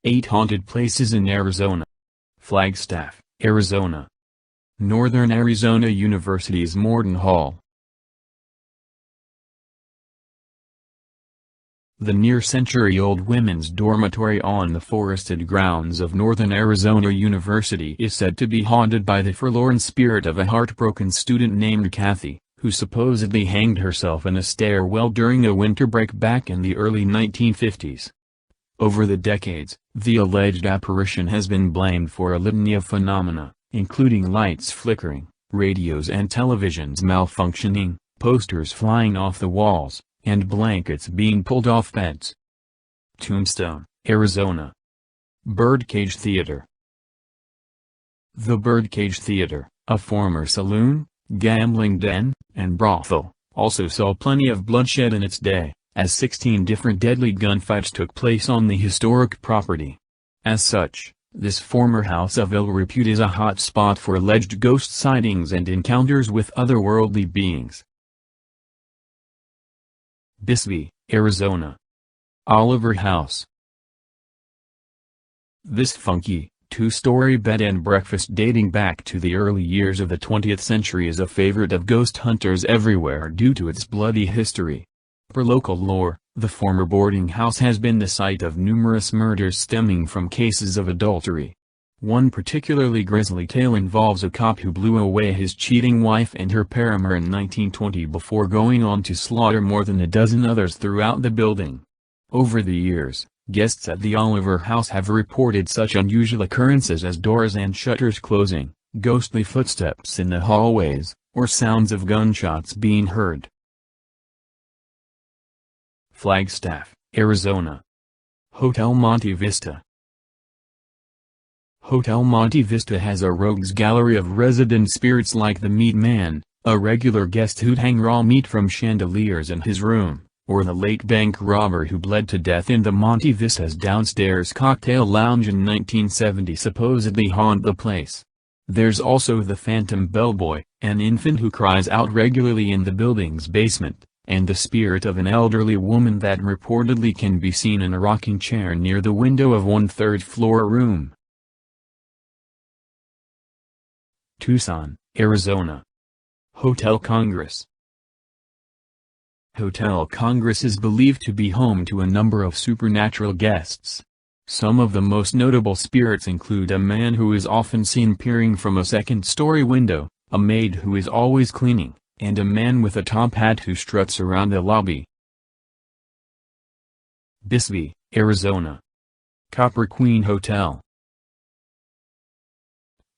8 Haunted Places in Arizona. Flagstaff, Arizona. Northern Arizona University's Morton Hall. The near-century-old women's dormitory on the forested grounds of Northern Arizona University is said to be haunted by the forlorn spirit of a heartbroken student named Kathy, who supposedly hanged herself in a stairwell during a winter break back in the early 1950s. Over the decades, the alleged apparition has been blamed for a litany of phenomena, including lights flickering, radios and televisions malfunctioning, posters flying off the walls, and blankets being pulled off beds. Tombstone, Arizona. Birdcage Theater. The Birdcage Theater, a former saloon, gambling den, and brothel, also saw plenty of bloodshed in its day, as 16 different deadly gunfights took place on the historic property. As such, this former house of ill repute is a hot spot for alleged ghost sightings and encounters with otherworldly beings. Bisbee, Arizona. Oliver House. This funky, two-story bed and breakfast dating back to the early years of the 20th century is a favorite of ghost hunters everywhere due to its bloody history. Per local lore, the former boarding house has been the site of numerous murders stemming from cases of adultery. One particularly grisly tale involves a cop who blew away his cheating wife and her paramour in 1920 before going on to slaughter more than a dozen others throughout the building. Over the years, guests at the Oliver House have reported such unusual occurrences as doors and shutters closing, ghostly footsteps in the hallways, or sounds of gunshots being heard. Flagstaff, Arizona. Hotel Monte Vista. Hotel Monte Vista has a rogues gallery of resident spirits like the Meat Man, a regular guest who'd hang raw meat from chandeliers in his room, or the late bank robber who bled to death in the Monte Vista's downstairs cocktail lounge in 1970 supposedly haunt the place. There's also the Phantom Bellboy, an infant who cries out regularly in the building's basement, and the spirit of an elderly woman that reportedly can be seen in a rocking chair near the window of one third-floor room. Tucson, Arizona. Hotel Congress. Hotel Congress is believed to be home to a number of supernatural guests. Some of the most notable spirits include a man who is often seen peering from a second-story window, a maid who is always cleaning, and a man with a top hat who struts around the lobby. Bisbee, Arizona. Copper Queen Hotel.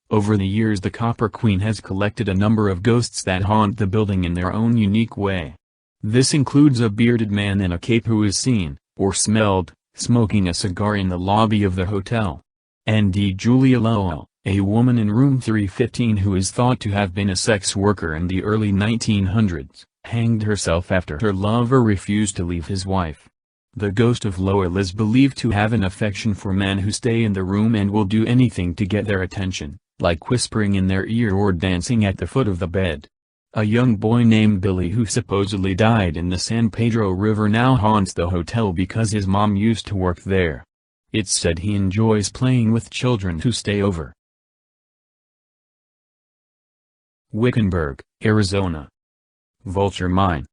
Over the years the Copper Queen has collected a number of ghosts that haunt the building in their own unique way. This includes a bearded man in a cape who is seen, or smelled, smoking a cigar in the lobby of the hotel. And Julia Lowell, a woman in room 315 who is thought to have been a sex worker in the early 1900s, hanged herself after her lover refused to leave his wife. The ghost of Lowell is believed to have an affection for men who stay in the room and will do anything to get their attention, like whispering in their ear or dancing at the foot of the bed. A young boy named Billy who supposedly died in the San Pedro River now haunts the hotel because his mom used to work there. It's said he enjoys playing with children who stay over. Wickenburg, Arizona. Vulture Mine.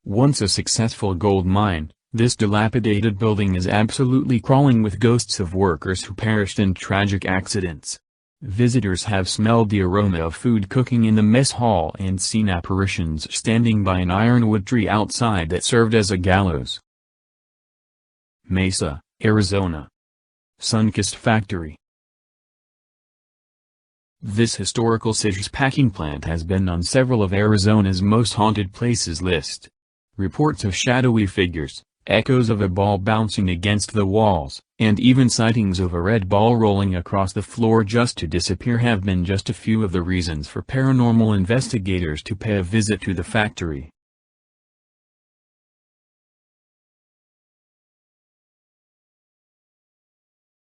Once a successful gold mine, this dilapidated building is absolutely crawling with ghosts of workers who perished in tragic accidents. Visitors have smelled the aroma of food cooking in the mess hall and seen apparitions standing by an ironwood tree outside that served as a gallows. Mesa, Arizona. Sinkist Factory. This historical scissors packing plant has been on several of Arizona's most haunted places list. Reports of shadowy figures, echoes of a ball bouncing against the walls, and even sightings of a red ball rolling across the floor just to disappear have been just a few of the reasons for paranormal investigators to pay a visit to the factory.